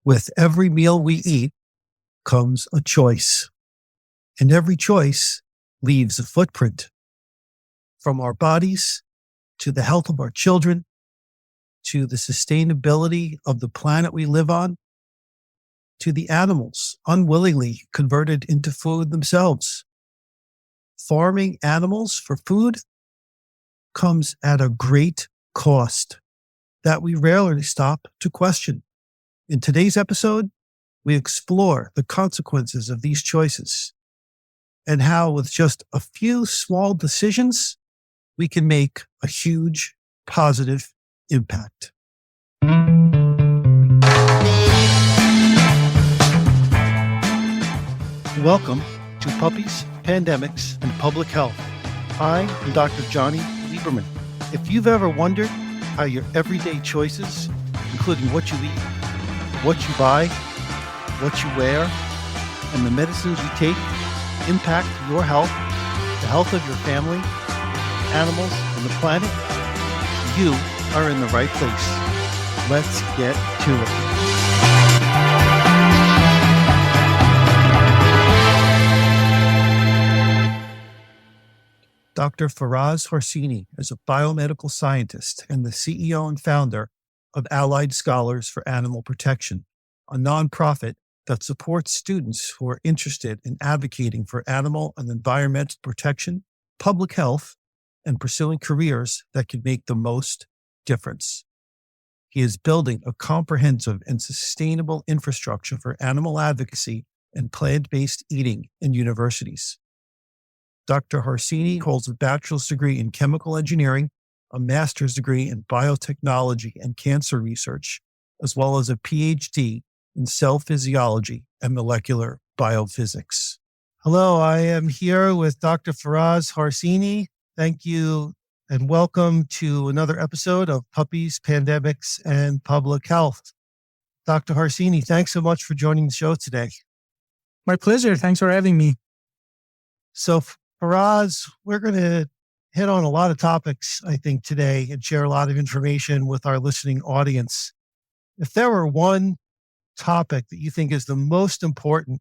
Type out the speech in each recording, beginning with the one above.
With every meal we eat comes a choice, and every choice leaves a footprint. From our bodies to the health of our children, to the sustainability of the planet we live on, to the animals unwillingly converted into food themselves. Farming animals for food comes at a great cost that we rarely stop to question. In today's episode, we explore the consequences of these choices and how, with just a few small decisions, we can make a huge positive impact. Welcome to Puppies, Pandemics, and Public Health. I am Dr. Johnny Lieberman. If you've ever wondered how your everyday choices, including what you eat, what you buy, what you wear, and the medicines you take impact your health, the health of your family, animals, and the planet, you are in the right place. Let's get to it. Dr. Faraz Harsini is a biomedical scientist and the CEO and founder of Allied Scholars for Animal Protection, a nonprofit that supports students who are interested in advocating for animal and environmental protection, public health, and pursuing careers that can make the most difference. He is building a comprehensive and sustainable infrastructure for animal advocacy and plant-based eating in universities. Dr. Harsini holds a bachelor's degree in chemical engineering, a master's degree in biotechnology and cancer research, as well as a PhD in cell physiology and molecular biophysics. Hello, I am here with Dr. Faraz Harsini. Thank you and welcome to another episode of Puppies, Pandemics, and Public Health. Dr. Harsini, thanks so much for joining the show today. My pleasure. Thanks for having me. So, Faraz, we're going to hit on a lot of topics, I think, today and share a lot of information with our listening audience. If there were one topic that you think is the most important,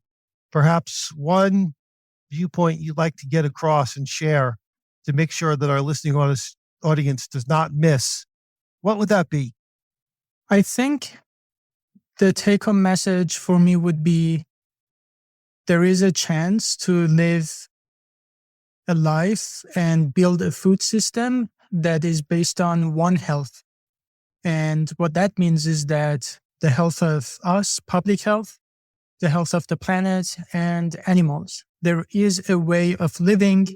perhaps one viewpoint you'd like to get across and share to make sure that our listening audience does not miss, what would that be? I think the take-home message for me would be there is a chance to live a life and build a food system that is based on one health. And what that means is that the health of us, public health, the health of the planet, and animals. There is a way of living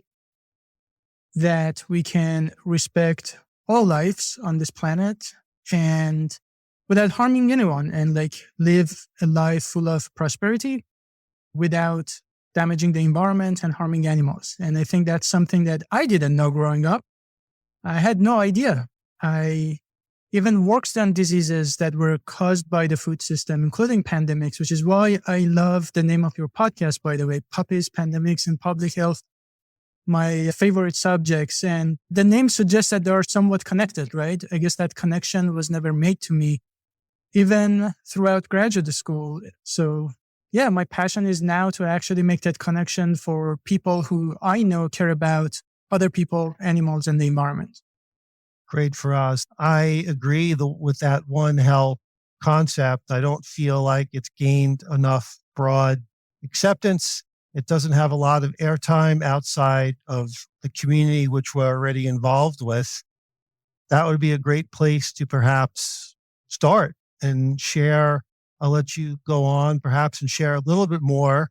that we can respect all lives on this planet and without harming anyone, and live a life full of prosperity without damaging the environment and harming animals. And I think that's something that I didn't know growing up. I had no idea. I even worked on diseases that were caused by the food system, including pandemics, which is why I love the name of your podcast, by the way, Puppies, Pandemics, and Public Health, my favorite subjects. And the name suggests that they are somewhat connected, right? I guess that connection was never made to me, even throughout graduate school. So yeah, my passion is now to actually make that connection for people who I know care about other people, animals, and the environment. Great, Faraz. I agree with that one health concept. I don't feel like it's gained enough broad acceptance. It doesn't have a lot of airtime outside of the community which we're already involved with. That would be a great place to perhaps start and share. I'll let you go on perhaps and share a little bit more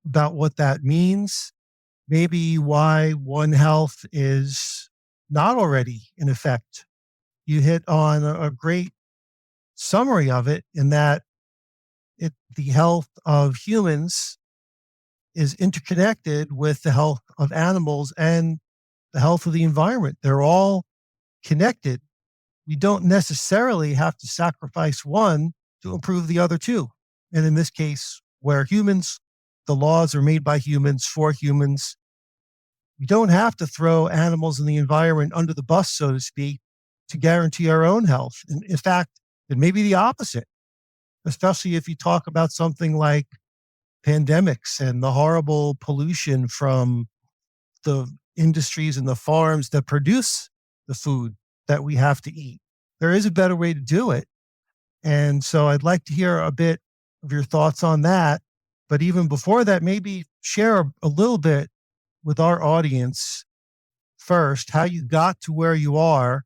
about what that means, maybe why One Health is not already in effect. You hit on a great summary of it in that the health of humans is interconnected with the health of animals and the health of the environment. They're all connected. We don't necessarily have to sacrifice one to improve the other two. And in this case, where humans, the laws are made by humans for humans, we don't have to throw animals in the environment under the bus, so to speak, to guarantee our own health. And in fact, it may be the opposite. especially if you talk about something like pandemics and the horrible pollution from the industries and the farms that produce the food that we have to eat. There is a better way to do it. And so I'd like to hear a bit of your thoughts on that. But even before that, maybe share a little bit with our audience first, how you got to where you are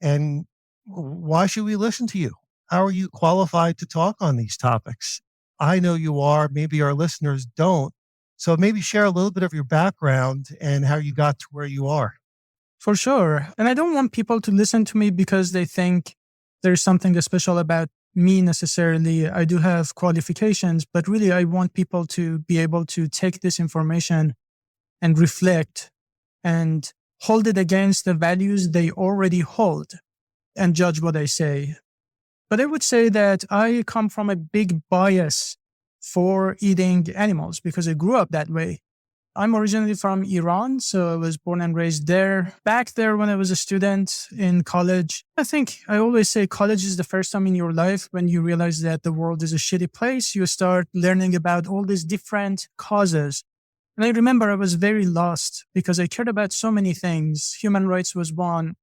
and why should we listen to you? How are you qualified to talk on these topics? I know you are, maybe our listeners don't. So maybe share a little bit of your background and how you got to where you are. For sure. And I don't want people to listen to me because they think there's something special about me necessarily. I do have qualifications, but really I want people to be able to take this information and reflect and hold it against the values they already hold and judge what I say. But I would say that I come from a big bias for eating animals because I grew up that way. I'm originally from Iran, so I was born and raised there. Back there when I was a student in college, I think I always say college is the first time in your life when you realize that the world is a shitty place. You start learning about all these different causes. And I remember I was very lost because I cared about so many things. Human rights was one.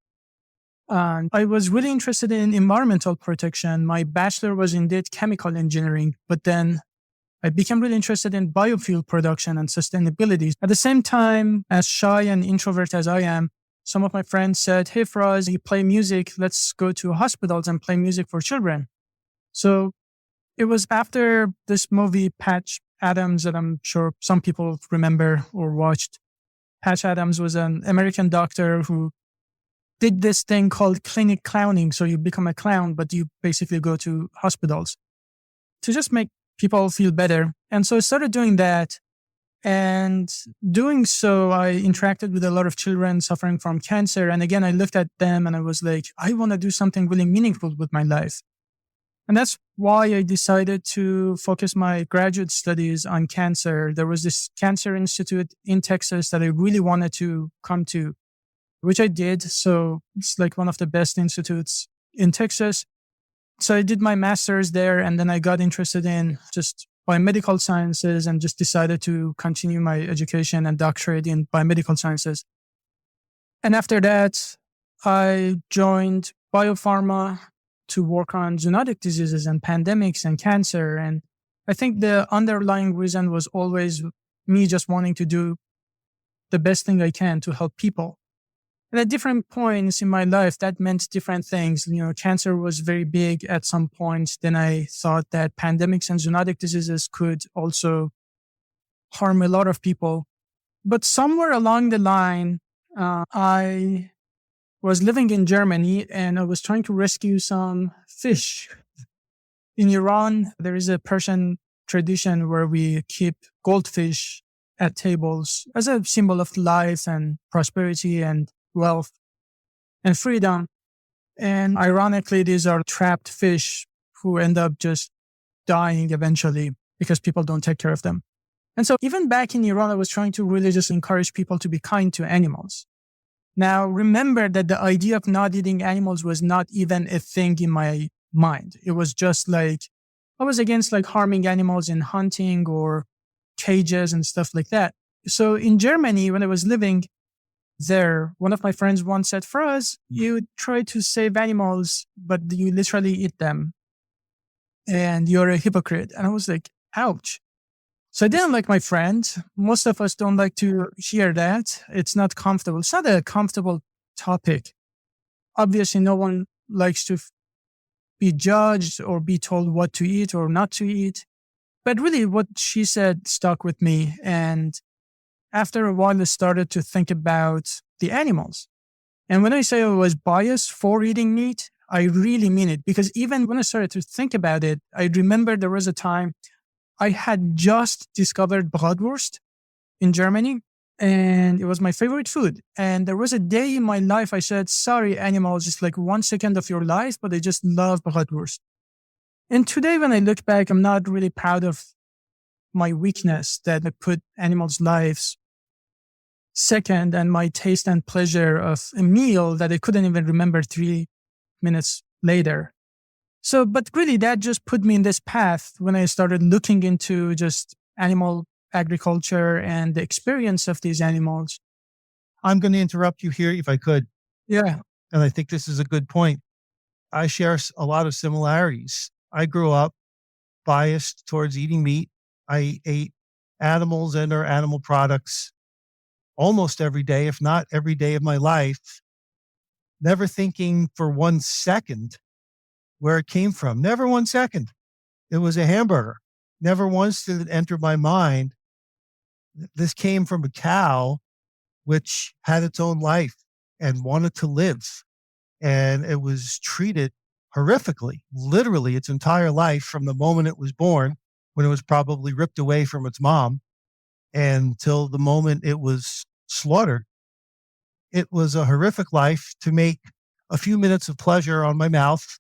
And I was really interested in environmental protection. My bachelor was indeed chemical engineering, but then I became really interested in biofuel production and sustainability. At the same time, as shy and introvert as I am, some of my friends said, "Hey, Faraz, you play music. Let's go to hospitals and play music for children." So it was after this movie, Patch Adams, that I'm sure some people remember or watched. Patch Adams was an American doctor who did this thing called clinic clowning. So you become a clown, but you basically go to hospitals to just make people feel better. And so I started doing that. And doing so, I interacted with a lot of children suffering from cancer. And again, I looked at them and I was like, I want to do something really meaningful with my life. And that's why I decided to focus my graduate studies on cancer. There was this cancer institute in Texas that I really wanted to come to, which I did. So it's like one of the best institutes in Texas. So I did my master's there, and then I got interested in just biomedical sciences and just decided to continue my education and doctorate in biomedical sciences. And after that, I joined biopharma to work on zoonotic diseases and pandemics and cancer. And I think the underlying reason was always me just wanting to do the best thing I can to help people. And at different points in my life, that meant different things. Cancer was very big at some point. Then I thought that pandemics and zoonotic diseases could also harm a lot of people. But somewhere along the line, I was living in Germany and I was trying to rescue some fish. In Iran, there is a Persian tradition where we keep goldfish at tables as a symbol of life and prosperity and wealth and freedom. And ironically, these are trapped fish who end up just dying eventually because people don't take care of them. And so even back in Iran, I was trying to really just encourage people to be kind to animals. Now, remember that the idea of not eating animals was not even a thing in my mind. It was just like, I was against like harming animals in hunting or cages and stuff like that. So in Germany, when I was living there, one of my friends once said, "Faraz, you try to save animals, but you literally eat them. And you're a hypocrite." And I was like, ouch. So I didn't like my friend. Most of us don't like to hear that. It's not comfortable. It's not a comfortable topic. Obviously, no one likes to be judged or be told what to eat or not to eat. But really what she said stuck with me. And after a while, I started to think about the animals. And when I say I was biased for eating meat, I really mean it. Because even when I started to think about it, I remember there was a time I had just discovered bratwurst in Germany, and it was my favorite food. And there was a day in my life I said, sorry, animals, just like 1 second of your life, but I just love bratwurst. And today, when I look back, I'm not really proud of my weakness that I put animals' lives second and my taste and pleasure of a meal that I couldn't even remember 3 minutes later. So, but really that just put me in this path when I started looking into just animal agriculture and the experience of these animals. I'm going to interrupt you here if I could. Yeah. And I think this is a good point. I share a lot of similarities. I grew up biased towards eating meat. I ate animals and or animal products almost every day, if not every day of my life, never thinking for 1 second where it came from. Never 1 second. It was a hamburger. Never once did it enter my mind. This came from a cow which had its own life and wanted to live. And it was treated horrifically, literally its entire life from the moment it was born, when it was probably ripped away from its mom, until the moment it was slaughtered. It was a horrific life to make a few minutes of pleasure on my mouth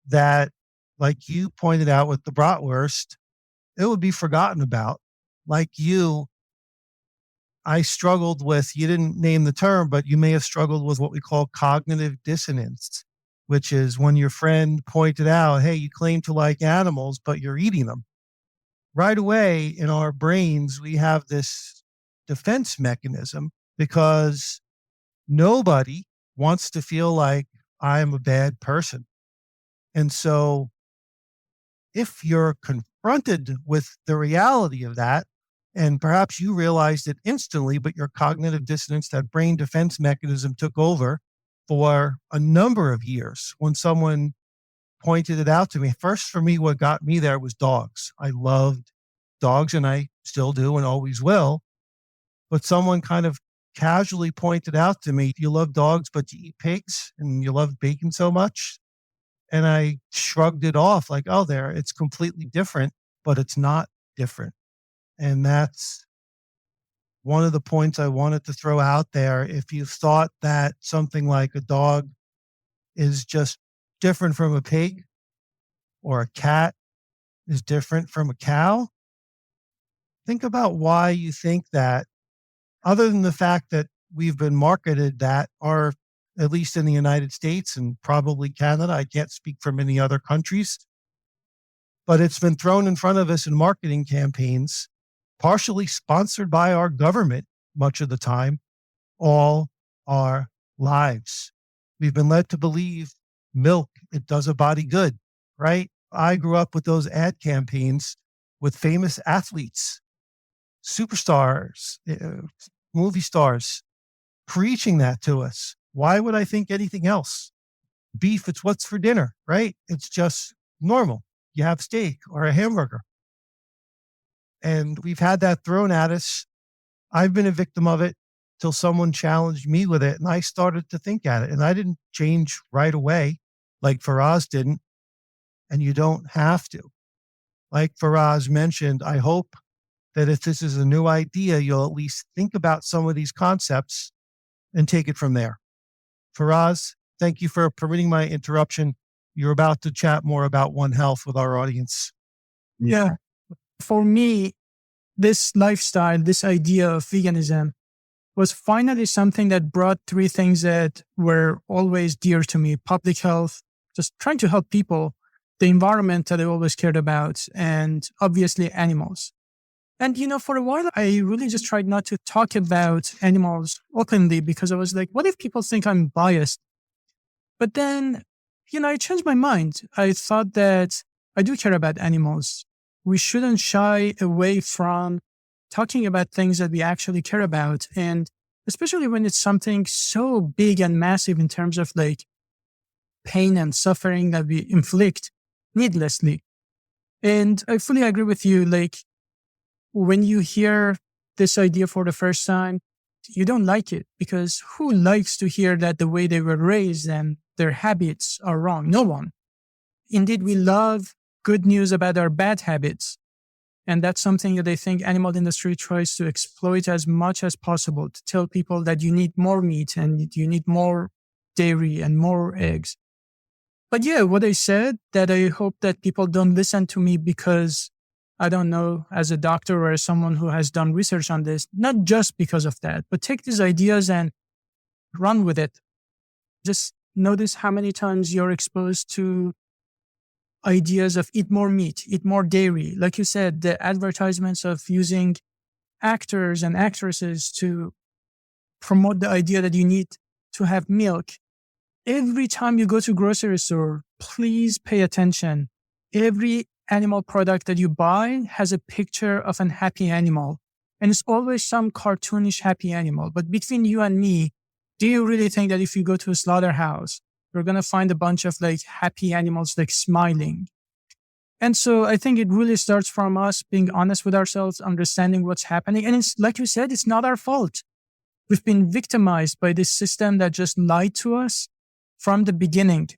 that, like you pointed out with the bratwurst, it would be forgotten about. Like you, I struggled with, you didn't name the term, but you may have struggled with what we call cognitive dissonance, which is when your friend pointed out, hey, you claim to like animals, but you're eating them. Right away in our brains, we have this defense mechanism because nobody wants to feel like I'm a bad person. And so if you're confronted with the reality of that, and perhaps you realized it instantly, but your cognitive dissonance, that brain defense mechanism took over for a number of years when someone pointed it out to me. First, for me, what got me there was dogs. I loved dogs and I still do and always will. But someone kind of casually pointed out to me, you love dogs, but you eat pigs and you love bacon so much. And I shrugged it off like, oh, there, it's completely different, but it's not different. And that's one of the points I wanted to throw out there. If you thought that something like a dog is just different from a pig or a cat is different from a cow, think about why you think that, other than the fact that we've been marketed that, or at least in the United States and probably Canada. I can't speak for many other countries, but it's been thrown in front of us in marketing campaigns, partially sponsored by our government much of the time, all our lives. We've been led to believe milk, it does a body good, right? I grew up with those ad campaigns with famous athletes, superstars, movie stars preaching that to us. Why would I think anything else? Beef, it's what's for dinner, right? It's just normal. You have steak or a hamburger. And we've had that thrown at us. I've been a victim of it till someone challenged me with it. And I started to think at it. And I didn't change right away like Faraz didn't. And you don't have to. Like Faraz mentioned, I hope that if this is a new idea, you'll at least think about some of these concepts and take it from there. Faraz, thank you for permitting my interruption. You're about to chat more about One Health with our audience. Yeah. For me, this lifestyle, this idea of veganism was finally something that brought three things that were always dear to me: public health, just trying to help people, the environment that I always cared about, and obviously animals. And, for a while, I really just tried not to talk about animals openly because I was like, what if people think I'm biased? But then, I changed my mind. I thought that I do care about animals. We shouldn't shy away from talking about things that we actually care about. And especially when it's something so big and massive in terms of like pain and suffering that we inflict needlessly. And I fully agree with you. Like, when you hear this idea for the first time, you don't like it because who likes to hear that the way they were raised and their habits are wrong? No one. Indeed, we love good news about our bad habits. And that's something that I think animal industry tries to exploit as much as possible, to tell people that you need more meat and you need more dairy and more eggs. But yeah, what I said, that I hope that people don't listen to me because I don't know, as a doctor or as someone who has done research on this, not just because of that, but take these ideas and run with it. Just notice how many times you're exposed to ideas of eat more meat, eat more dairy. Like you said, the advertisements of using actors and actresses to promote the idea that you need to have milk. Every time you go to grocery store, please pay attention. Every animal product that you buy has a picture of an happy animal. And it's always some cartoonish happy animal. But between you and me, do you really think that if you go to a slaughterhouse, you're going to find a bunch of like happy animals like smiling? And so I think it really starts from us being honest with ourselves, understanding what's happening. And it's like you said, it's not our fault. We've been victimized by this system that just lied to us from the beginning.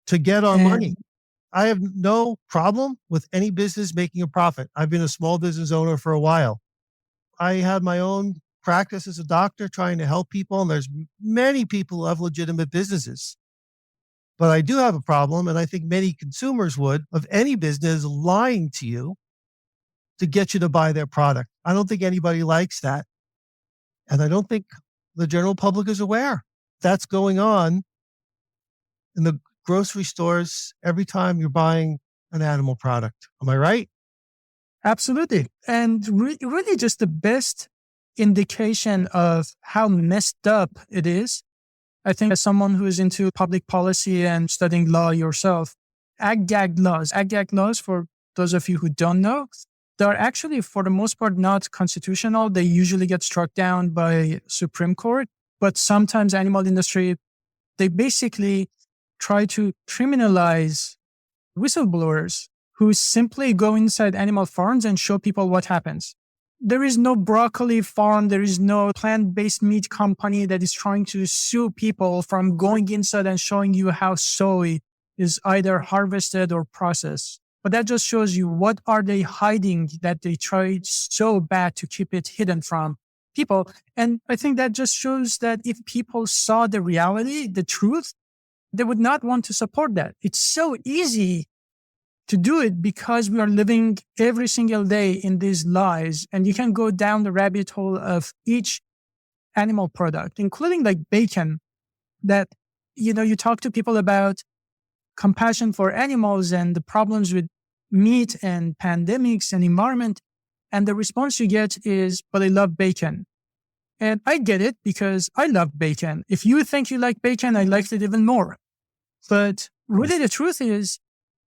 To get our And money. I have no problem with any business making a profit. I've been a small business owner for a while. I had my own practice as a doctor trying to help people, and there's many people who have legitimate businesses. But I do have a problem, and I think many consumers would, of any business lying to you to get you to buy their product. I don't think anybody likes that. And I don't think the general public is aware that's going on in the grocery stores every time you're buying an animal product. Am I right? absolutely. And really just the best indication of how messed up it is. I think as someone who is into public policy and studying law yourself, ag-gag laws, for those of you who don't know, they're actually, for the most part, not constitutional. They usually get struck down by Supreme Court. But sometimes animal industry, they basically try to criminalize whistleblowers who simply go inside animal farms and show people what happens. There is no broccoli farm. There is no plant-based meat company that is trying to sue people from going inside and showing you how soy is either harvested or processed. But that just shows you what are they hiding that they tried so bad to keep it hidden from people. And I think that just shows that if people saw the reality, the truth, they would not want to support that. It's so easy to do it because we are living every single day in these lies. And you can go down the rabbit hole of each animal product, including like bacon, that, you talk to people about compassion for animals and the problems with meat and pandemics and environment. And the response you get is, but I love bacon. And I get it because I love bacon. If you think you like bacon, I liked it even more. But really the truth is,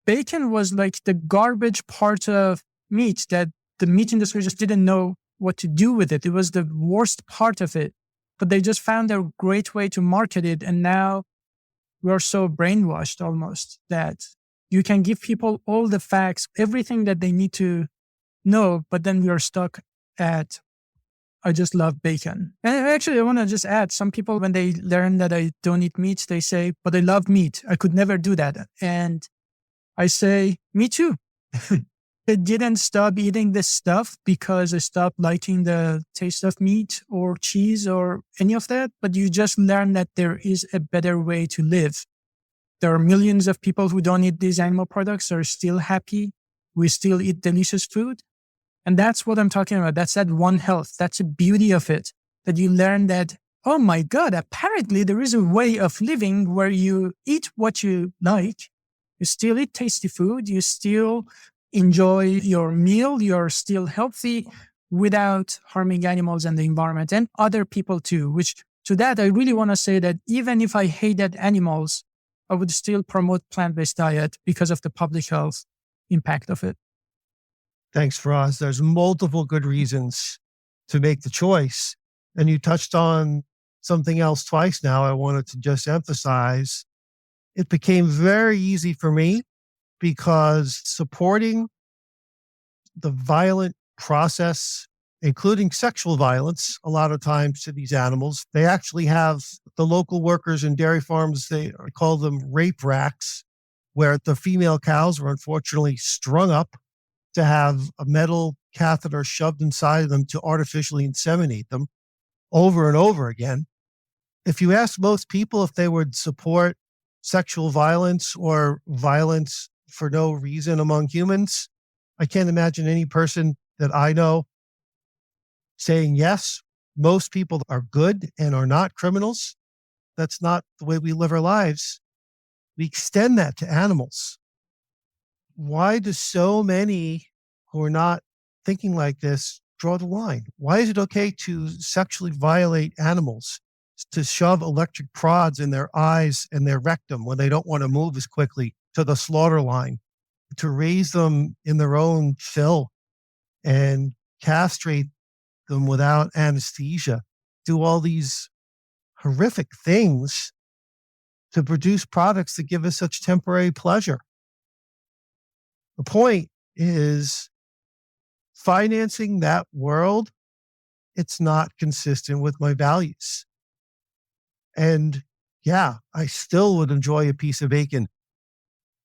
bacon was like the garbage part of meat that the meat industry just didn't know what to do with it. It was the worst part of it, but they just found a great way to market it. And now we are so brainwashed almost that you can give people all the facts, everything that they need to know, but then we are stuck at, I just love bacon. And actually, I want to just add, some people, when they learn that I don't eat meat, they say, but I love meat. I could never do that. And I say, me too. I didn't stop eating this stuff because I stopped liking the taste of meat or cheese or any of that. But you just learn that there is a better way to live. There are millions of people who don't eat these animal products are still happy. We still eat delicious food. And that's what I'm talking about. That's that One Health. That's the beauty of it, that you learn that, oh my God, apparently there is a way of living where you eat what you like. You still eat tasty food. You still enjoy your meal. You're still healthy without harming animals and the environment and other people too, which to that, I really want to say that even if I hated animals, I would still promote plant-based diet because of the public health impact of it. Thanks, Faraz. There's multiple good reasons to make the choice. And you touched on something else twice now I wanted to just emphasize. It became very easy for me because supporting the violent process, including sexual violence, a lot of times to these animals, they actually have the local workers in dairy farms, they call them rape racks, where the female cows were unfortunately strung up to have a metal catheter shoved inside of them to artificially inseminate them over and over again. If you ask most people if they would support sexual violence or violence for no reason among humans, I can't imagine any person that I know saying yes. Most people are good and are not criminals. That's not the way we live our lives. We extend that to animals. why do so many who are not thinking like this draw the line? Why is it okay to sexually violate animals, to shove electric prods in their eyes and their rectum when they don't want to move as quickly to the slaughter line, to raise them in their own fill and castrate them without anesthesia, do all these horrific things to produce products that give us such temporary pleasure? The point is financing that world, it's not consistent with my values. And yeah, I still would enjoy a piece of bacon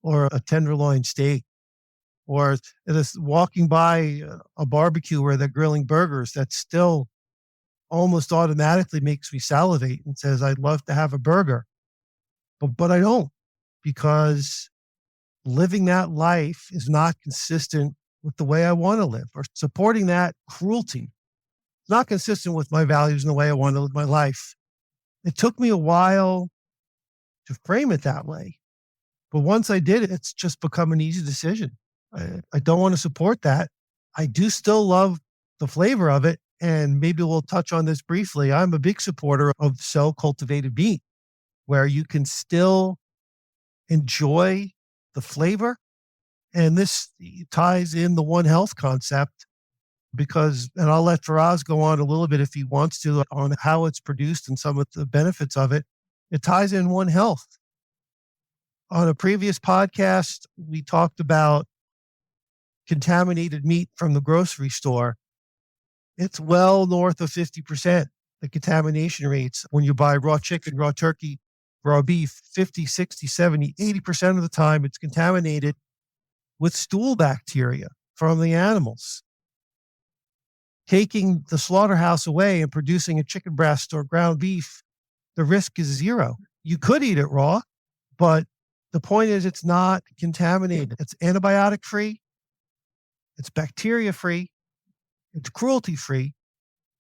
or a tenderloin steak, or this walking by a barbecue where they're grilling burgers, that still almost automatically makes me salivate and says, I'd love to have a burger. But I don't, because living that life is not consistent with the way I want to live, or supporting that cruelty. It's not consistent with my values and the way I want to live my life. It took me a while to frame it that way. But once I did it, it's just become an easy decision. I don't want to support that. I do still love the flavor of it. And maybe we'll touch on this briefly. I'm a big supporter of cell-cultivated meat, where you can still enjoy the flavor. And this ties in the One Health concept because, and I'll let Faraz go on a little bit if he wants to on how it's produced and some of the benefits of it. It ties in One Health. On a previous podcast, we talked about contaminated meat from the grocery store. It's well north of 50%, the contamination rates. When you buy raw chicken, raw turkey, raw beef, 50, 60, 70, 80% of the time it's contaminated with stool bacteria from the animals. Taking the slaughterhouse away and producing a chicken breast or ground beef, the risk is zero. You could eat it raw, but the point is it's not contaminated. It's antibiotic free, it's bacteria free, it's cruelty free,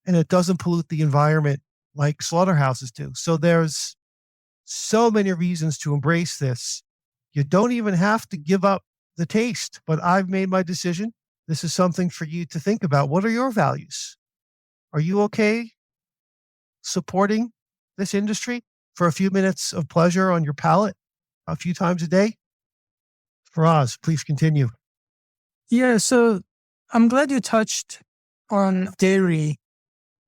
and it doesn't pollute the environment like slaughterhouses do. So there's so many reasons to embrace this. You don't even have to give up the taste, but I've made my decision. This is something for you to think about. What are your values? Are you okay supporting this industry for a few minutes of pleasure on your palate a few times a day? Faraz, please continue. Yeah, so I'm glad you touched on dairy,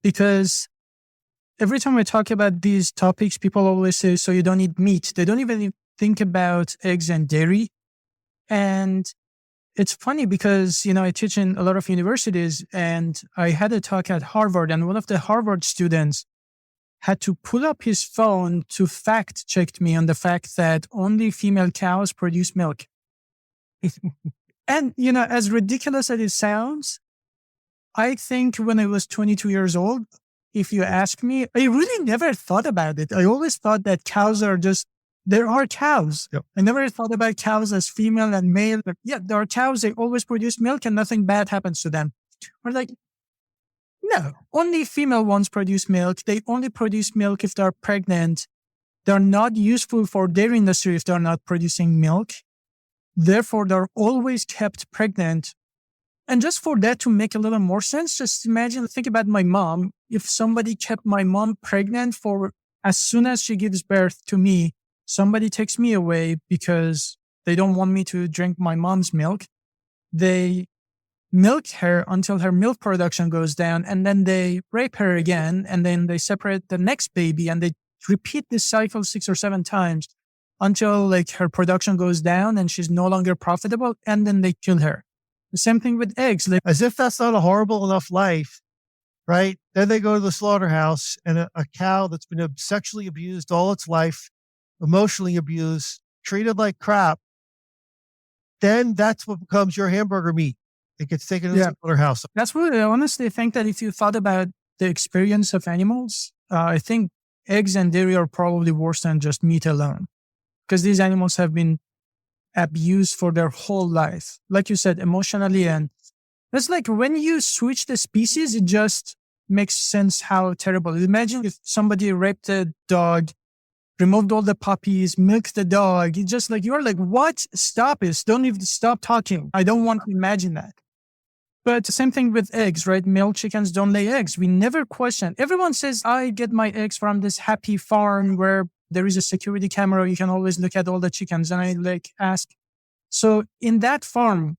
because every time I talk about these topics, people always say, so you don't eat meat. They don't even think about eggs and dairy. And it's funny because, I teach in a lot of universities, and I had a talk at Harvard, and one of the Harvard students had to pull up his phone to fact check me on the fact that only female cows produce milk. And, as ridiculous as it sounds, I think when I was 22 years old, if you ask me, I really never thought about it. I always thought that cows are there are cows. Yep. I never thought about cows as female and male. But yeah, there are cows. They always produce milk and nothing bad happens to them. We're like, no, only female ones produce milk. They only produce milk if they're pregnant. They're not useful for dairy industry if they're not producing milk. Therefore, they're always kept pregnant. And just for that to make a little more sense, just think about my mom. If somebody kept my mom pregnant for as soon as she gives birth to me, somebody takes me away because they don't want me to drink my mom's milk. They milk her until her milk production goes down, and then they rape her again, and then they separate the next baby, and they repeat this cycle 6 or 7 times until her production goes down and she's no longer profitable, and then they kill her. The same thing with eggs. As if that's not a horrible enough life, right? Then they go to the slaughterhouse, and a cow that's been sexually abused all its life, emotionally abused, treated like crap, then that's what becomes your hamburger meat. It gets taken to the slaughterhouse. That's what I honestly think, that if you thought about the experience of animals, I think eggs and dairy are probably worse than just meat alone, because these animals have been abused for their whole life. Like you said, emotionally. And it's like when you switch the species, it just makes sense how terrible. Imagine if somebody raped a dog removed all the puppies, milked the dog. It's just like, you're like, what? Stop it. Don't even stop talking. I don't want to imagine that. But the same thing with eggs, right? Male chickens don't lay eggs. We never question. Everyone says, I get my eggs from this happy farm where there is a security camera. You can always look at all the chickens. And I like ask, so in that farm,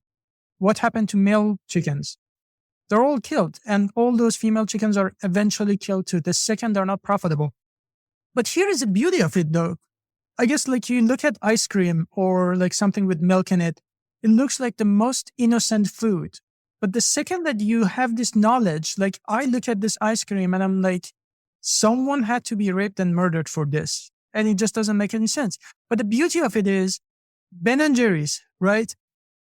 what happened to male chickens? They're all killed. And all those female chickens are eventually killed too. The second, they're not profitable. But here is the beauty of it though. I guess like you look at ice cream or like something with milk in it, it looks like the most innocent food. But the second that you have this knowledge, like I look at this ice cream and I'm like, someone had to be raped and murdered for this. And it just doesn't make any sense. But the beauty of it is Ben and Jerry's, right?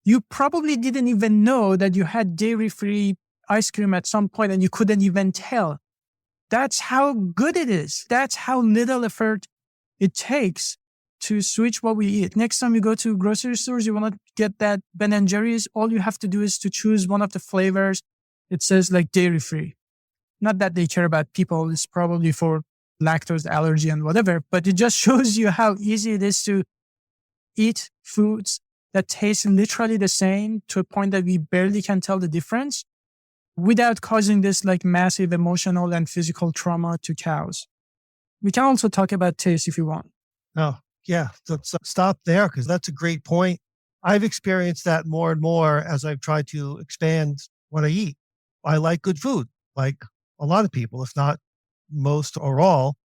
You probably didn't even know that you had dairy-free ice cream at some point and you couldn't even tell. That's how good it is. That's how little effort it takes to switch what we eat. Next time you go to grocery stores, you want to get that Ben and Jerry's, all you have to do is to choose one of the flavors. It says like dairy-free. Not that they care about people. It's probably for lactose allergy and whatever, but it just shows you how easy it is to eat foods that taste literally the same to a point that we barely can tell the difference without causing this like massive emotional and physical trauma to cows. We can also talk about taste if you want. Oh, yeah. So stop there because that's a great point. I've experienced that more and more as I've tried to expand what I eat. I like good food, like a lot of people, if not most or all.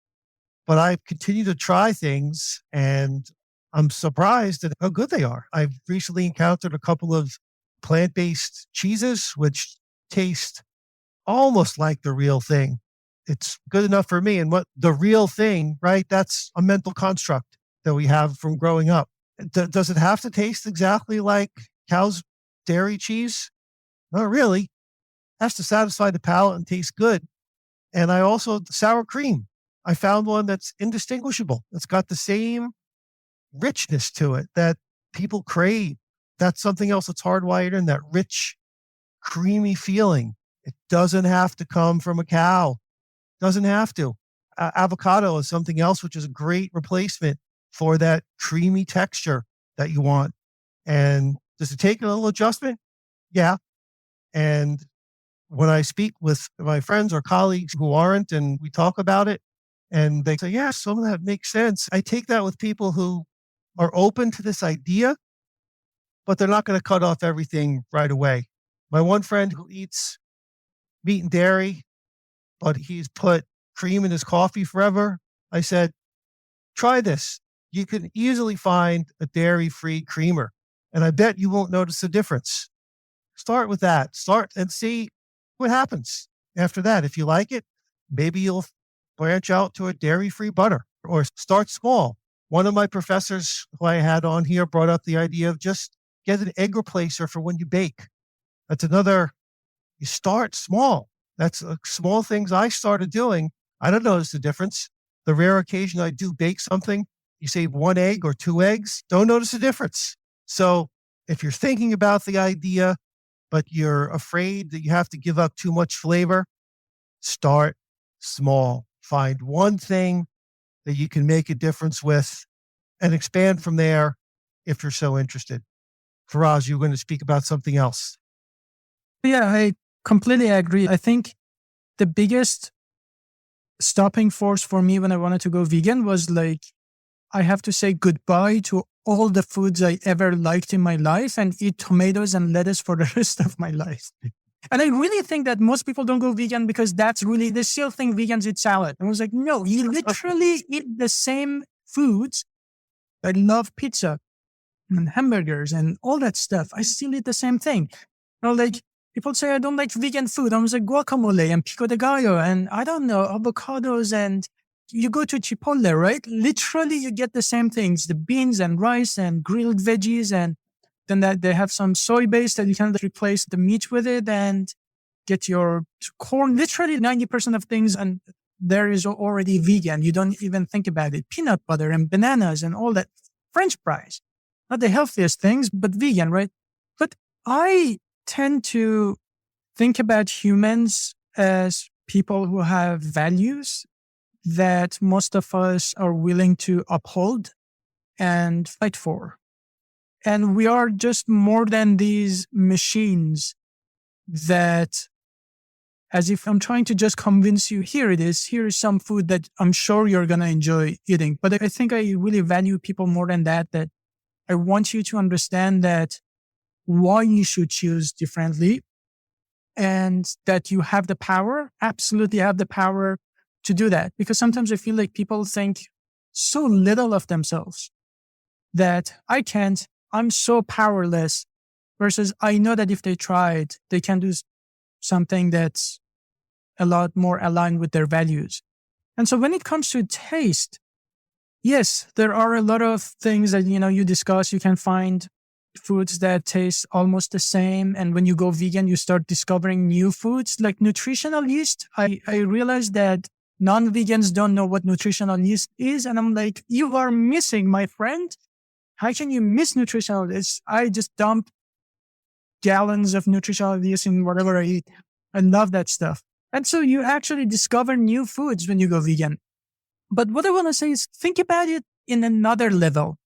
But I continue to try things and I'm surprised at how good they are. I've recently encountered a couple of plant-based cheeses, which taste almost like the real thing. It's good enough for me. And what the real thing, right? That's a mental construct that we have from growing up. Does it have to taste exactly like cow's dairy cheese? Not really. It has to satisfy the palate and taste good. And I also, sour cream. I found one that's indistinguishable. It's got the same richness to it that people crave. That's something else that's hardwired in, that rich, creamy feeling. It doesn't have to come from a cow. Doesn't have to. Avocado is something else, which is a great replacement for that creamy texture that you want. And does it take a little adjustment? Yeah. And when I speak with my friends or colleagues who aren't, and we talk about it, and they say, yeah, some of that makes sense. I take that with people who are open to this idea, but they're not going to cut off everything right away. My one friend who eats meat and dairy, but he's put cream in his coffee forever. I said, try this. You can easily find a dairy-free creamer, and I bet you won't notice a difference. Start with that. Start and see what happens after that. If you like it, maybe you'll branch out to a dairy-free butter or start small. One of my professors who I had on here brought up the idea of just get an egg replacer for when you bake. That's another, you start small. That's small things I started doing. I don't notice the difference. The rare occasion I do bake something, you save one egg or two eggs, don't notice the difference. So if you're thinking about the idea, but you're afraid that you have to give up too much flavor, start small. Find one thing that you can make a difference with and expand from there if you're so interested. Faraz, you're going to speak about something else. Yeah, I completely agree. I think the biggest stopping force for me when I wanted to go vegan was like, I have to say goodbye to all the foods I ever liked in my life and eat tomatoes and lettuce for the rest of my life. And I really think that most people don't go vegan because that's really, they still think vegans eat salad. And I was like, no, you literally eat the same foods. I love pizza and hamburgers and all that stuff. I still eat the same thing. Like people say I don't like vegan food. I was like guacamole and pico de gallo and I don't know, avocados, and you go to Chipotle, right? Literally you get the same things, the beans and rice and grilled veggies, and then that they have some soy base that you can replace the meat with it and get your corn, literally 90% of things. And there is already vegan. You don't even think about it. Peanut butter and bananas and all that. French fries, not the healthiest things, but vegan, right? But I tend to think about humans as people who have values. that most of us are willing to uphold and fight for. And we are just more than these machines that, as if I'm trying to just convince you, here it is, here is some food that I'm sure you're going to enjoy eating. But I think I really value people more than that I want you to understand that why you should choose differently, and that you have the power, absolutely have the power to do that. Because sometimes I feel like people think so little of themselves that I can't, I'm so powerless, versus I know that if they tried, they can do something that's a lot more aligned with their values. And so when it comes to taste, yes, there are a lot of things that, you discuss. You can find foods that taste almost the same. And when you go vegan, you start discovering new foods like nutritional yeast. I realized that non-vegans don't know what nutritional yeast is. And I'm like, you are missing, my friend. How can you miss nutritional yeast? I just dump gallons of nutritional yeast in whatever I eat. I love that stuff. And so you actually discover new foods when you go vegan. But what I want to say is, think about it in another level.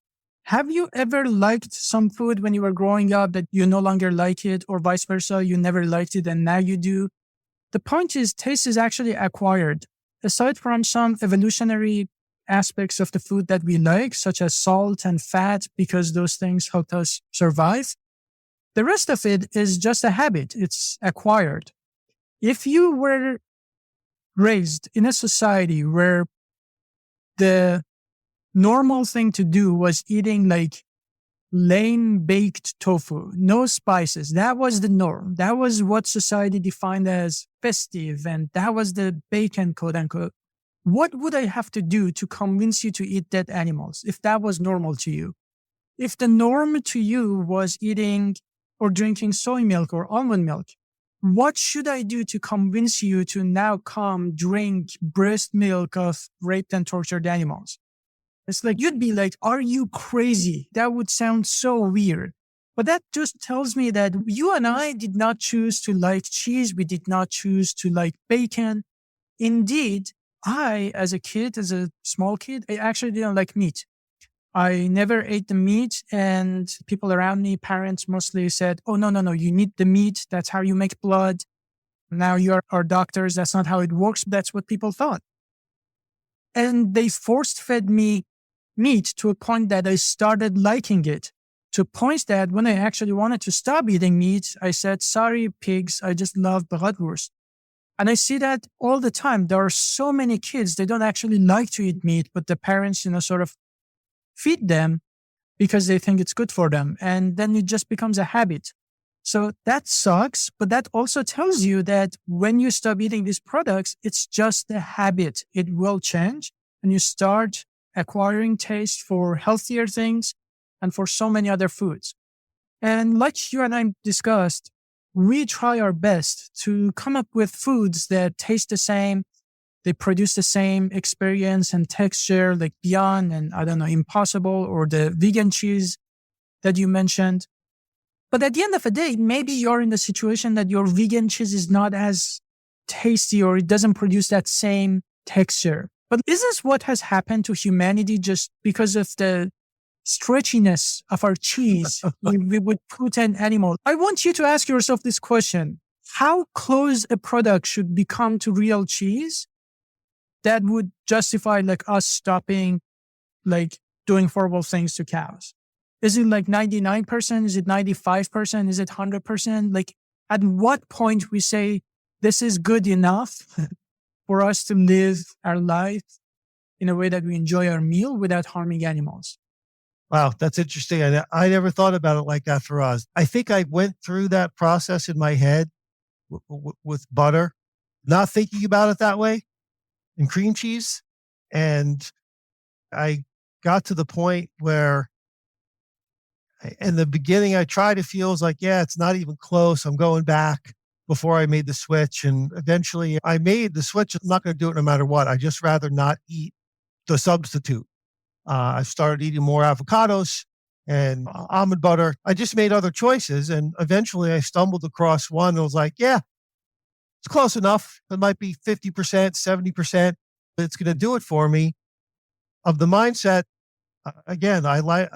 Have you ever liked some food when you were growing up that you no longer like it, or vice versa? You never liked it and now you do. The point is, taste is actually acquired. Aside from some evolutionary aspects of the food that we like, such as salt and fat, because those things help us survive, the rest of it is just a habit. It's acquired. If you were raised in a society where the normal thing to do was eating like lame baked tofu, no spices, that was the norm. That was what society defined as festive, and that was the bacon, quote unquote. What would I have to do to convince you to eat dead animals if that was normal to you? If the norm to you was eating or drinking soy milk or almond milk, what should I do to convince you to now come drink breast milk of raped and tortured animals? It's like, you'd be like, are you crazy? That would sound so weird. But that just tells me that you and I did not choose to like cheese. We did not choose to like bacon. Indeed, I, as a small kid, I actually didn't like meat. I never ate the meat, and people around me, parents mostly said, oh, no, you need the meat. That's how you make blood. Now you are doctors. That's not how it works. That's what people thought. And they force fed me meat to a point that I started liking it, to a point that when I actually wanted to stop eating meat, I said, sorry, pigs, I just love bratwurst. And I see that all the time. There are so many kids, they don't actually like to eat meat, but the parents, sort of feed them because they think it's good for them. And then it just becomes a habit. So that sucks. But that also tells you that when you stop eating these products, it's just a habit. It will change, and you start acquiring taste for healthier things and for so many other foods. And like you and I discussed, we try our best to come up with foods that taste the same. They produce the same experience and texture, like Beyond and Impossible, or the vegan cheese that you mentioned. But at the end of the day, maybe you're in the situation that your vegan cheese is not as tasty, or it doesn't produce that same texture. But is this what has happened to humanity just because of the stretchiness of our cheese? we would put an animal. I want you to ask yourself this question. How close a product should become to real cheese that would justify like us stopping like doing horrible things to cows? Is it like 99%? Is it 95%? Is it 100%? Like, at what point we say this is good enough for us to live our life in a way that we enjoy our meal without harming animals? Wow, that's interesting. I never thought about it like that, Faraz. I think I went through that process in my head with butter, not thinking about it that way, and cream cheese. And I got to the point where in the beginning, I tried to feel like, yeah, it's not even close. I'm going back before I made the switch. And eventually I made the switch. I'm not going to do it no matter what. I just rather not eat the substitute. I started eating more avocados and almond butter. I just made other choices. And eventually I stumbled across one that was like, yeah, it's close enough. It might be 50%, 70%. it's going to do it for me. Of the mindset, again, I like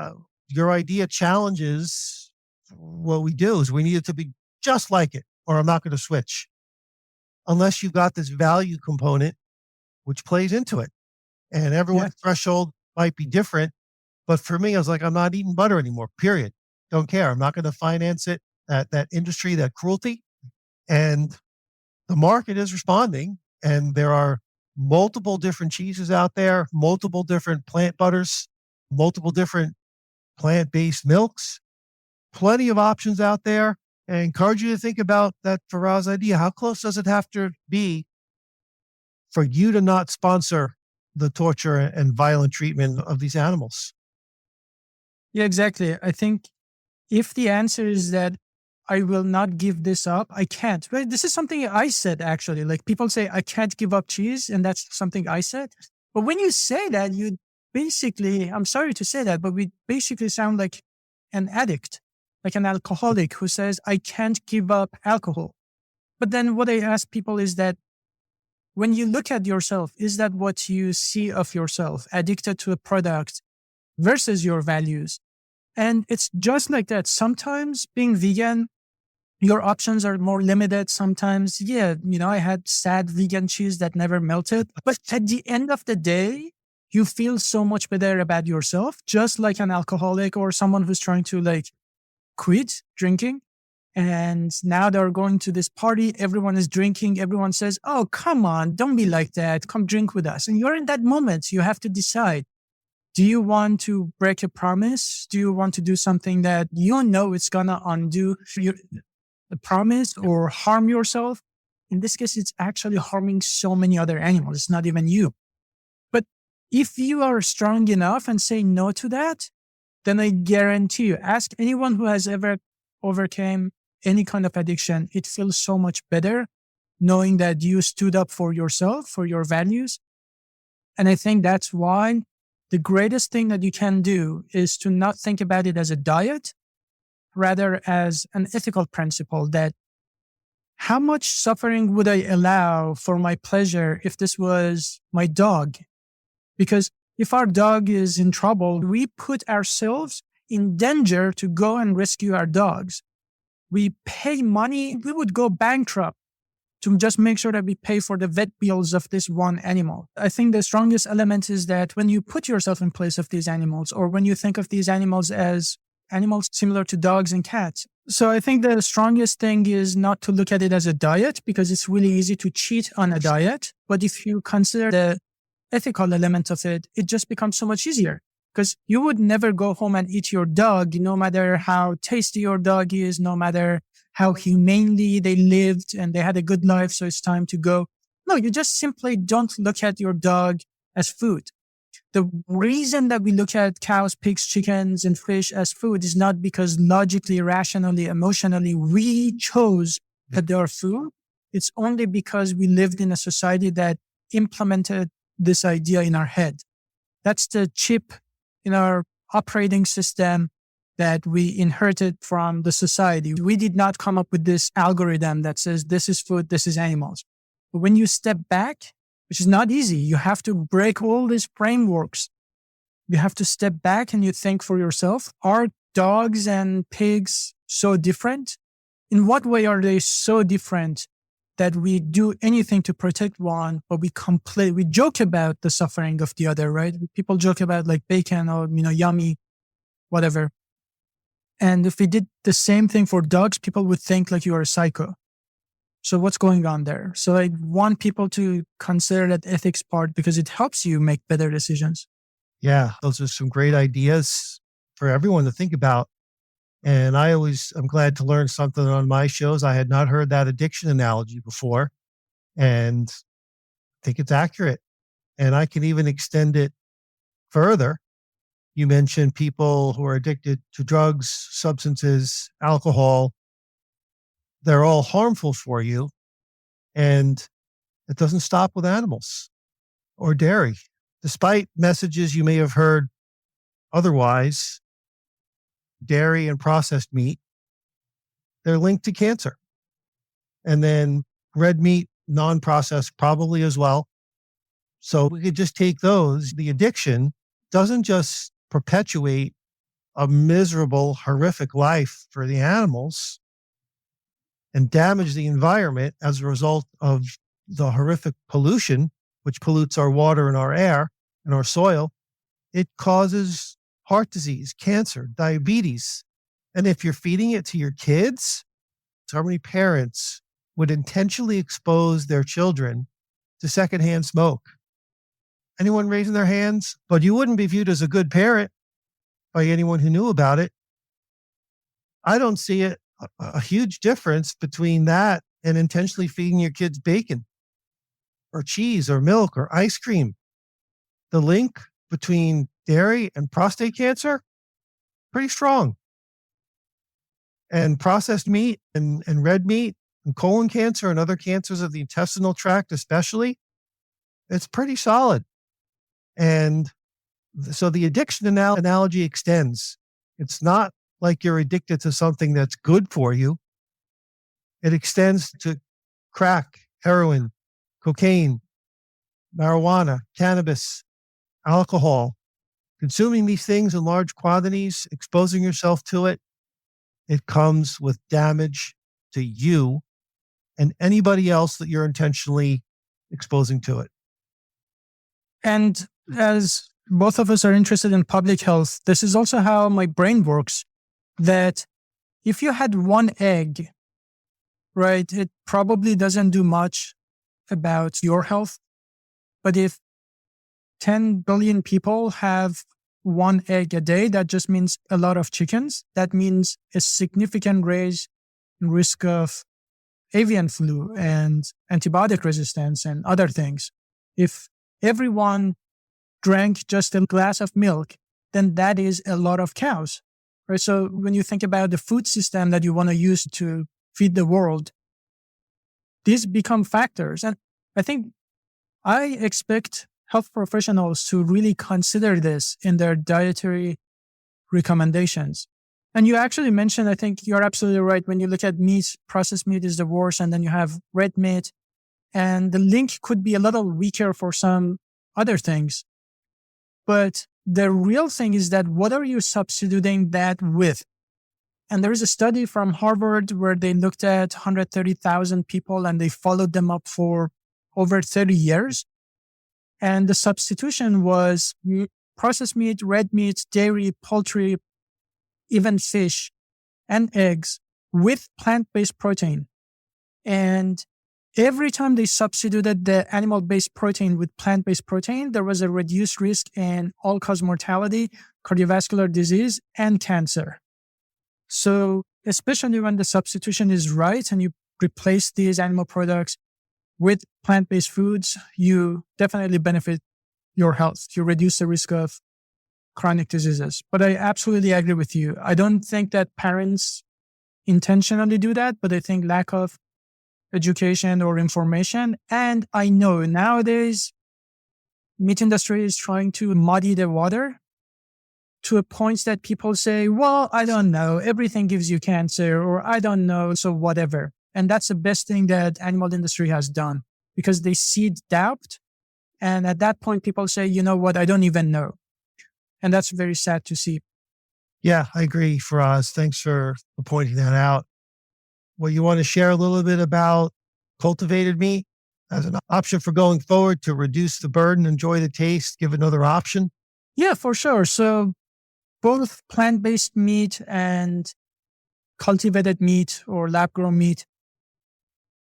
your idea challenges what we do is we need it to be just like it, or I'm not going to switch unless you've got this value component, which plays into it. And Yeah. everyone's threshold might be different. But for me, I was like, I'm not eating butter anymore, period. Don't care. I'm not going to finance it, that industry, that cruelty. And the market is responding. And there are multiple different cheeses out there, multiple different plant butters, multiple different plant-based milks, plenty of options out there. And I encourage you to think about that Faraz idea. How close does it have to be for you to not sponsor the torture and violent treatment of these animals? Yeah, exactly. I think if the answer is that I will not give this up, I can't. Well, this is something I said actually. Like people say, I can't give up cheese, and that's something I said. But when you say that, you basically, I'm sorry to say that, but we basically sound like an addict, like an alcoholic who says, I can't give up alcohol. But then what I ask people is that when you look at yourself, is that what you see of yourself, addicted to a product versus your values? And it's just like that. Sometimes being vegan, your options are more limited. Sometimes, yeah, I had sad vegan cheese that never melted. But at the end of the day, you feel so much better about yourself, just like an alcoholic or someone who's trying to like quit drinking. And now they're going to this party. Everyone is drinking. Everyone says, oh, come on, don't be like that. Come drink with us. And you're in that moment. You have to decide. Do you want to break a promise? Do you want to do something that you know it's going to undo the promise or harm yourself? In this case, it's actually harming so many other animals. It's not even you. But if you are strong enough and say no to that, then I guarantee you, ask anyone who has ever overcame any kind of addiction. It feels so much better knowing that you stood up for yourself, for your values. And I think that's why the greatest thing that you can do is to not think about it as a diet, rather as an ethical principle that how much suffering would I allow for my pleasure if this was my dog? Because if our dog is in trouble, we put ourselves in danger to go and rescue our dogs. We pay money, we would go bankrupt to just make sure that we pay for the vet bills of this one animal. I think the strongest element is that when you put yourself in place of these animals, or when you think of these animals as animals similar to dogs and cats. So I think the strongest thing is not to look at it as a diet, because it's really easy to cheat on a diet. But if you consider the ethical element of it, it just becomes so much easier. Because you would never go home and eat your dog, no matter how tasty your dog is, no matter how humanely they lived and they had a good life, so it's time to go. No, you just simply don't look at your dog as food. The reason that we look at cows, pigs, chickens, and fish as food is not because logically, rationally, emotionally, we chose that they are food. It's only because we lived in a society that implemented this idea in our head. That's the chip in our operating system that we inherited from the society. We did not come up with this algorithm that says this is food, this is animals. But when you step back, which is not easy, you have to break all these frameworks. You have to step back and you think for yourself, are dogs and pigs so different? In what way are they so different that we do anything to protect one, but we joke about the suffering of the other, right? People joke about like bacon or, yummy, whatever. And if we did the same thing for dogs, people would think like you are a psycho. So what's going on there? So I want people to consider that ethics part because it helps you make better decisions. Yeah, those are some great ideas for everyone to think about. And I'm glad to learn something on my shows. I had not heard that addiction analogy before, and I think it's accurate. And I can even extend it further. You mentioned people who are addicted to drugs, substances, alcohol. They're all harmful for you. And it doesn't stop with animals or dairy. Despite messages you may have heard otherwise, dairy and processed meat, they're linked to cancer. And then red meat, non-processed, probably as well. So we could just take those. The addiction doesn't just perpetuate a miserable, horrific life for the animals and damage the environment as a result of the horrific pollution, which pollutes our water and our air and our soil. It causes heart disease, cancer, diabetes. And if you're feeding it to your kids, how many parents would intentionally expose their children to secondhand smoke? Anyone raising their hands? But you wouldn't be viewed as a good parent by anyone who knew about it. I don't see a huge difference between that and intentionally feeding your kids bacon or cheese or milk or ice cream. The link between dairy and prostate cancer, pretty strong. And processed meat and red meat and colon cancer and other cancers of the intestinal tract especially, it's pretty solid. And so the addiction analogy extends. It's not like you're addicted to something that's good for you. It extends to crack, heroin, cocaine, marijuana, cannabis, alcohol. Consuming these things in large quantities, exposing yourself to it, it comes with damage to you and anybody else that you're intentionally exposing to it. And as both of us are interested in public health, this is also how my brain works, that if you had one egg, right, it probably doesn't do much about your health. But if 10 billion people have one egg a day, that just means a lot of chickens. That means a significant raise in risk of avian flu and antibiotic resistance and other things. If everyone drank just a glass of milk, then that is a lot of cows. Right? So when you think about the food system that you want to use to feed the world, these become factors. And I expect health professionals to really consider this in their dietary recommendations. And you actually mentioned, I think you're absolutely right. When you look at meat, processed meat is the worst, and then you have red meat. And the link could be a little weaker for some other things. But the real thing is that what are you substituting that with? And there is a study from Harvard where they looked at 130,000 people and they followed them up for over 30 years. And the substitution was processed meat, red meat, dairy, poultry, even fish and eggs with plant-based protein. And every time they substituted the animal-based protein with plant-based protein, there was a reduced risk in all-cause mortality, cardiovascular disease, and cancer. So especially when the substitution is right and you replace these animal products with plant-based foods, you definitely benefit your health. You reduce the risk of chronic diseases. But I absolutely agree with you. I don't think that parents intentionally do that, but I think lack of education or information. And I know nowadays, meat industry is trying to muddy the water to a point that people say, well, I don't know, everything gives you cancer, or I don't know, so whatever. And that's the best thing that animal industry has done, because they seed doubt. And at that point, people say, you know what, I don't even know. And that's very sad to see. Yeah, I agree, Faraz. Thanks for pointing that out. Well, you want to share a little bit about cultivated meat as an option for going forward to reduce the burden, enjoy the taste, give another option? Yeah, for sure. So both plant-based meat and cultivated meat or lab-grown meat,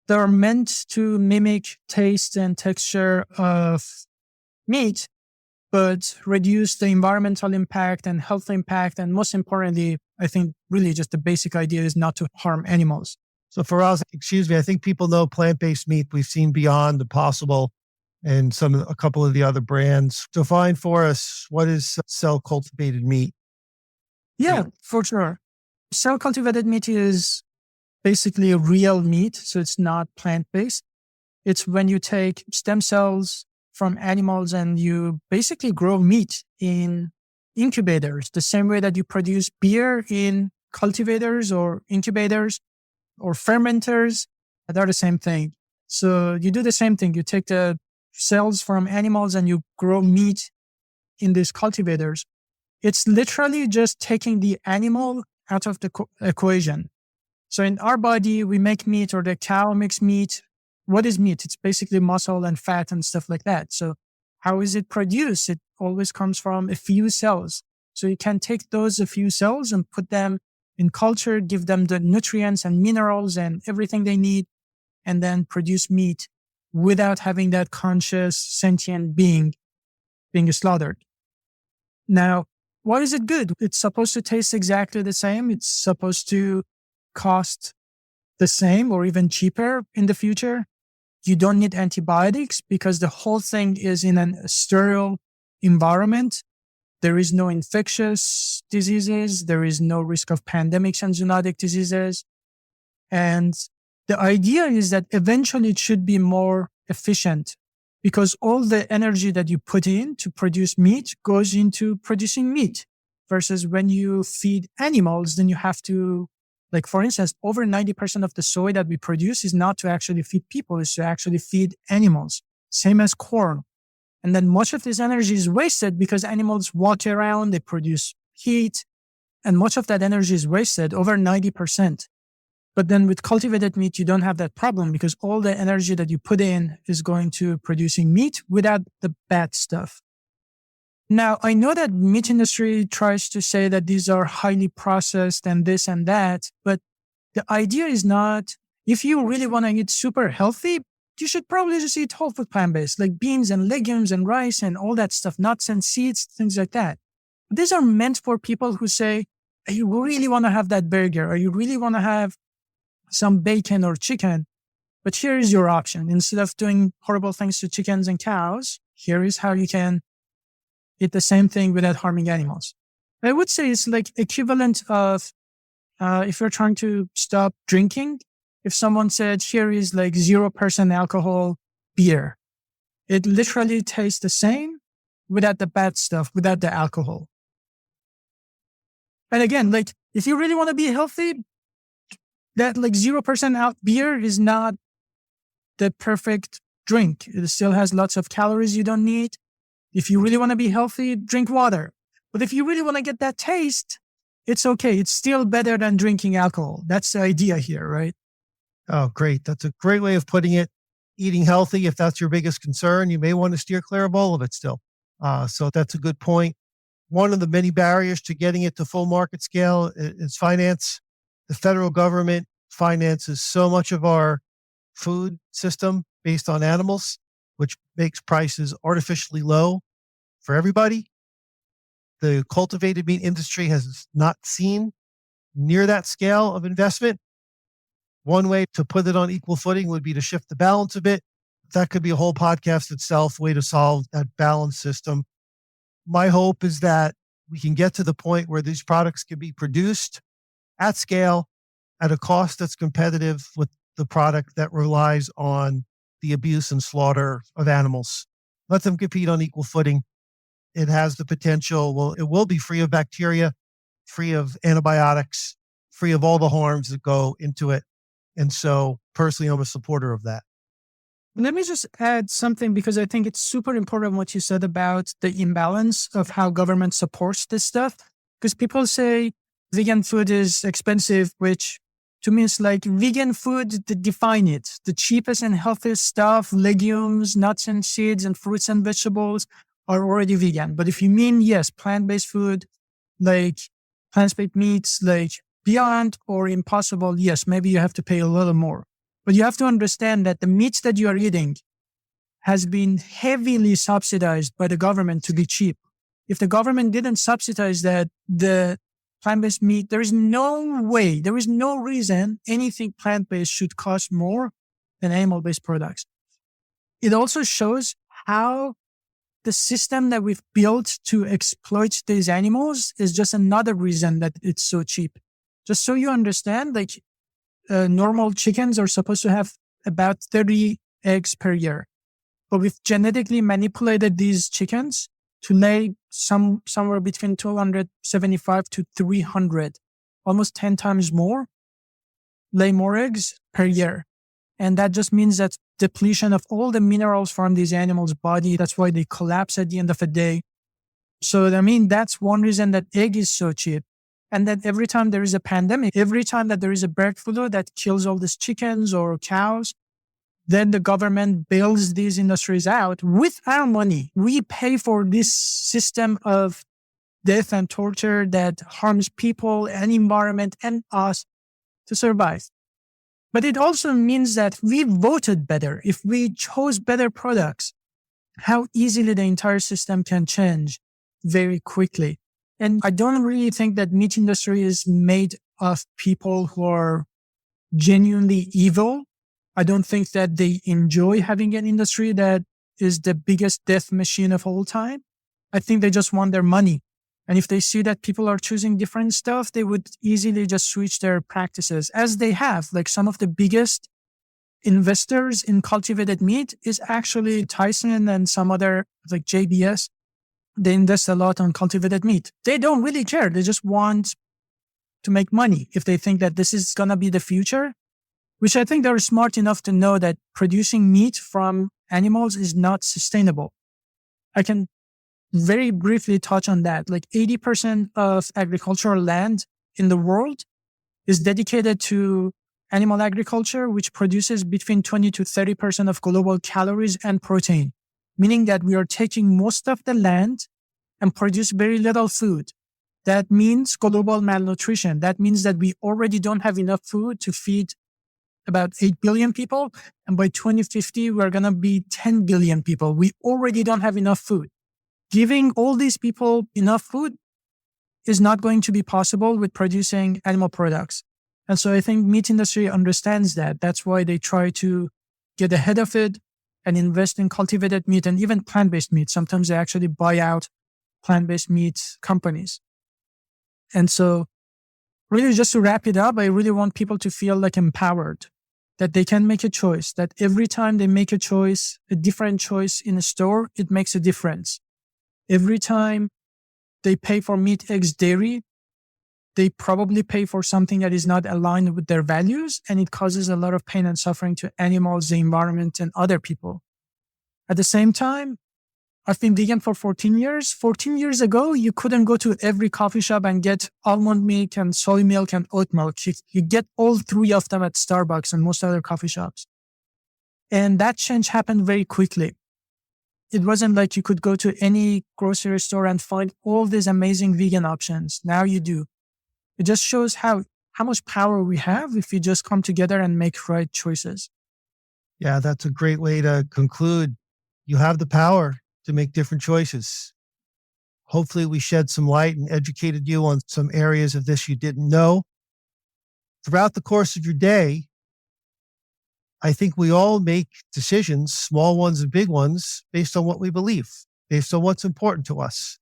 they're meant to mimic taste and texture of meat, but reduce the environmental impact and health impact. And most importantly, I think really just the basic idea is not to harm animals. So Faraz, excuse me, I think people know plant-based meat. We've seen Beyond, Impossible, and a couple of the other brands. Define for us, what is cell-cultivated meat? Yeah, for sure. Cell-cultivated meat is basically a real meat, so it's not plant-based. It's when you take stem cells from animals and you basically grow meat in incubators, the same way that you produce beer in cultivators or incubators or fermenters. They're the same thing. So you do the same thing. You take the cells from animals and you grow meat in these cultivators, it's literally just taking the animal out of the equation. So in our body, we make meat, or the cow makes meat. What is meat? It's basically muscle and fat and stuff like that. So how is it produced? It always comes from a few cells. So you can take those a few cells and put them in culture, give them the nutrients and minerals and everything they need, and then produce meat without having that conscious, sentient being being slaughtered. Now, why is it good? It's supposed to taste exactly the same. It's supposed to cost the same or even cheaper in the future. You don't need antibiotics because the whole thing is in a sterile environment. There is no infectious diseases. There is no risk of pandemics and zoonotic diseases. And the idea is that eventually it should be more efficient because all the energy that you put in to produce meat goes into producing meat versus when you feed animals, then you have to, like, for instance, over 90% of the soy that we produce is not to actually feed people, it's to actually feed animals, same as corn. And then much of this energy is wasted because animals walk around, they produce heat, and much of that energy is wasted, over 90%. But then with cultivated meat, you don't have that problem because all the energy that you put in is going to producing meat without the bad stuff. Now, I know that meat industry tries to say that these are highly processed and this and that, but the idea is not, if you really want to eat super healthy, you should probably just eat whole food plant-based, like beans and legumes and rice and all that stuff, nuts and seeds, things like that. These are meant for people who say, you really want to have that burger, or you really want to have some bacon or chicken, but here is your option. Instead of doing horrible things to chickens and cows, here is how you can eat the same thing without harming animals. I would say it's like equivalent of if you're trying to stop drinking, if someone said, here is like 0% alcohol beer, it literally tastes the same without the bad stuff, without the alcohol. And again, like if you really want to be healthy, that like 0% beer is not the perfect drink. It still has lots of calories you don't need. If you really want to be healthy, drink water. But if you really want to get that taste, it's okay. It's still better than drinking alcohol. That's the idea here, right? Oh, great. That's a great way of putting it. Eating healthy, if that's your biggest concern, you may want to steer clear of all of it still. So that's a good point. One of the many barriers to getting it to full market scale is finance. The federal government finances so much of our food system based on animals, which makes prices artificially low for everybody. The cultivated meat industry has not seen near that scale of investment. One way to put it on equal footing would be to shift the balance a bit. That could be a whole podcast itself, way to solve that balance system. My hope is that we can get to the point where these products can be produced at scale at a cost that's competitive with the product that relies on the abuse and slaughter of animals. Let them compete on equal footing. It has the potential, well, it will be free of bacteria, free of antibiotics, free of all the harms that go into it. And so personally, I'm a supporter of that. Let me just add something because I think it's super important what you said about the imbalance of how government supports this stuff. Because people say vegan food is expensive, which to me is like vegan food, define it. The cheapest and healthiest stuff, legumes, nuts and seeds and fruits and vegetables are already vegan. But if you mean, yes, plant-based food, like plant-based meats, like Beyond or Impossible, yes, maybe you have to pay a little more. But you have to understand that the meats that you are eating has been heavily subsidized by the government to be cheap. If the government didn't subsidize that, the plant-based meat, there is no way, there is no reason anything plant-based should cost more than animal-based products. It also shows how the system that we've built to exploit these animals is just another reason that it's so cheap. Just so you understand, like normal chickens are supposed to have about 30 eggs per year. But we've genetically manipulated these chickens to lay somewhere between 275 to 300, almost 10 times more, lay more eggs per year. And that just means that depletion of all the minerals from these animals' body. That's why they collapse at the end of the day. So, that's one reason that egg is so cheap. And that every time there is a pandemic, every time that there is a bird flu that kills all these chickens or cows, then the government bails these industries out with our money. We pay for this system of death and torture that harms people and environment and us to survive. But it also means that we voted better. If we chose better products, how easily the entire system can change very quickly. And I don't really think that meat industry is made of people who are genuinely evil. I don't think that they enjoy having an industry that is the biggest death machine of all time. I think they just want their money. And if they see that people are choosing different stuff, they would easily just switch their practices, as they have. Like some of the biggest investors in cultivated meat is actually Tyson and some other, like JBS. They invest a lot on cultivated meat. They don't really care. They just want to make money. If they think that this is going to be the future, which I think they're smart enough to know that producing meat from animals is not sustainable. I can very briefly touch on that. Like 80% of agricultural land in the world is dedicated to animal agriculture, which produces between 20 to 30% of global calories and protein, meaning that we are taking most of the land and produce very little food. That means global malnutrition. That means that we already don't have enough food to feed about 8 billion people. And by 2050, we're going to be 10 billion people. We already don't have enough food. Giving all these people enough food is not going to be possible with producing animal products. And so I think meat industry understands that. That's why they try to get ahead of it and invest in cultivated meat and even plant-based meat. Sometimes they actually buy out plant-based meat companies. And so really just to wrap it up, I really want people to feel like empowered, that they can make a choice, that every time they make a choice, a different choice in a store, it makes a difference. Every time they pay for meat, eggs, dairy, they probably pay for something that is not aligned with their values, and it causes a lot of pain and suffering to animals, the environment, and other people. At the same time, I've been vegan for 14 years. 14 years ago, you couldn't go to every coffee shop and get almond milk and soy milk and oat milk. You get all three of them at Starbucks and most other coffee shops. And that change happened very quickly. It wasn't like you could go to any grocery store and find all these amazing vegan options. Now you do. It just shows how much power we have if we just come together and make right choices. Yeah, that's a great way to conclude. You have the power to make different choices. Hopefully we shed some light and educated you on some areas of this you didn't know. Throughout the course of your day, I think we all make decisions, small ones and big ones, based on what we believe, based on what's important to us.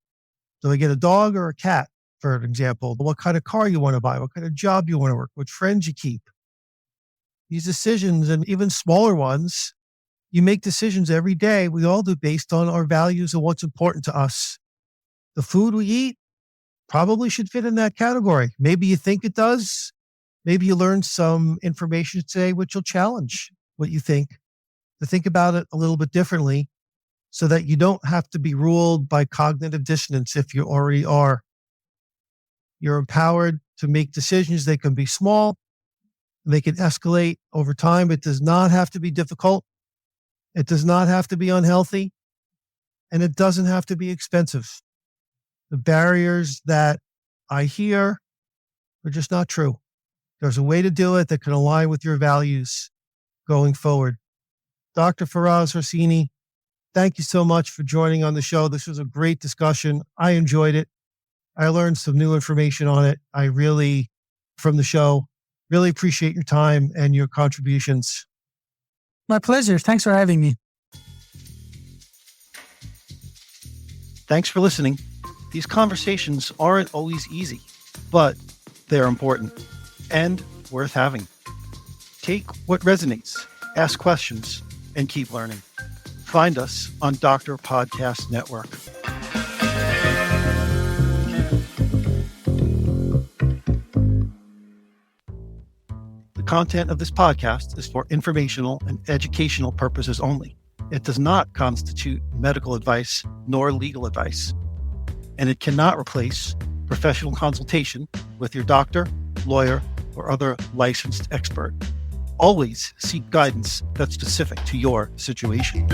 Do I get a dog or a cat, for an example? What kind of car you want to buy, what kind of job you want to work, what friends you keep. These decisions, and even smaller ones, you make decisions every day. We all do based on our values and what's important to us. The food we eat probably should fit in that category. Maybe you think it does. Maybe you learned some information today which will challenge what you think, to think about it a little bit differently so that you don't have to be ruled by cognitive dissonance if you already are. You're empowered to make decisions. They can be small. They can escalate over time. It does not have to be difficult. It does not have to be unhealthy. And it doesn't have to be expensive. The barriers that I hear are just not true. There's a way to do it that can align with your values going forward. Dr. Faraz Harsini, thank you so much for joining on the show. This was a great discussion. I enjoyed it. I learned some new information on it. I really, from the show, really appreciate your time and your contributions. My pleasure. Thanks for having me. Thanks for listening. These conversations aren't always easy, but they're important and worth having. Take what resonates, ask questions, and keep learning. Find us on Doctor Podcast Network. The content of this podcast is for informational and educational purposes only. It does not constitute medical advice nor legal advice, and it cannot replace professional consultation with your doctor, lawyer, or other licensed expert. Always seek guidance that's specific to your situation.